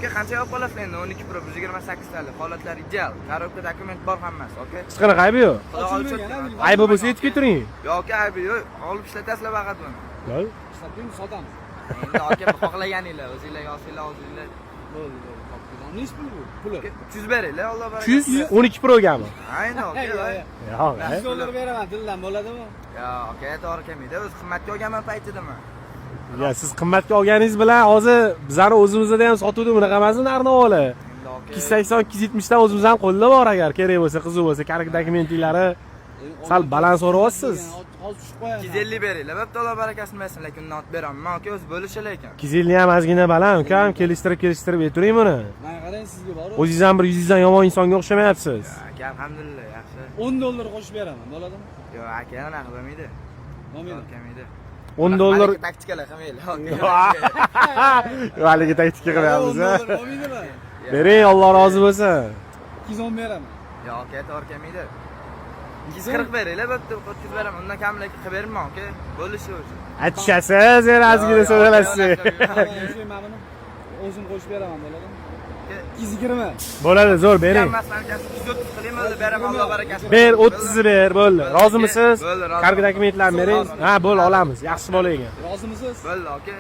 Aka qancha olib qolasiz endi 12 Pro 128 talik. Holatlari ideal. Korobka dokument bor hammasi, okay? Hech qanaqa aybi yo'q. Aybi bo'lsa aytib ketiring. Yo'q, aka aybi yo'q. Olib ishlatasizlar faqat buni. Yo'q. Ishlating sotamiz. Endi aka xohlaganinglar, o'zingizlar olsanglar o'zingizlar. Bo'ldi. Nech pul bu? Puli? 300 beringlar, Alloh baraka. 200 12 Pro gami? Aynan, aka. Yo'q. $100 beraman, dildan bo'ladimi? Yo'q, aka, to'g'ri kelmaydi. O'z qimmatga olganman paytidami? Ya siz qimmatga olganingiz bilan hozir bizani o'zimizda ham sotuvdi bunaqa emasmi narxi-navoli? 280 270 dan o'zimiz ham qo'lda bor agar kerak bo'lsa, qiziq bo'lsa, karak dokumentinglari sal baland so'rayapsiz. Hozir tushib qo'yaman. 250 beringlar. Bo'pti, Alloh barakasini bersin, lekin undan olib beraman. Aka o'zi bo'lishi lekin. 250 ham ozgina baland, ukam, kelishtirib ayturing buni. Mana qarang sizga bor. O'zingiz ham bir 100 dan yomon insonga o'xshamayapsiz. Aka, alhamdulillah, yaxshi. $10 qo'shib beraman, bo'ladimi? Yo'q, aka, unaqa bo'lmaydi. Bo'lmaydi. Kelmaydi. $10 taktikalar qilmaylik. Valigi taktika qilyapmiz. Bo'lmaydimi? Bering, Alloh rozi bo'lsin. 210 beraman. Yo'q, aka, to'g'ri kelmaydi. 240 beringlar, bo'pti, 400 beraman. Undan kamroq qilib bermayman, aka. Bo'lishi uchun. Aytishasiz, endi ozgina so'ralasiz. Mana o'zim qo'shib beraman, bo'ladimi? 220. Bo'ladi, zo'r bering. 230 qilaymi, o'zi beraman, Alloh barakasini. Ber, 30 ni ber, bo'ldi. Rozimisiz? Bo'ldi, rozi. Karak dokumentlarni bering. Ha, bo'ldi, olamiz. Yaxshi bo'ling. Rozimisiz? Bo'ldi, aka.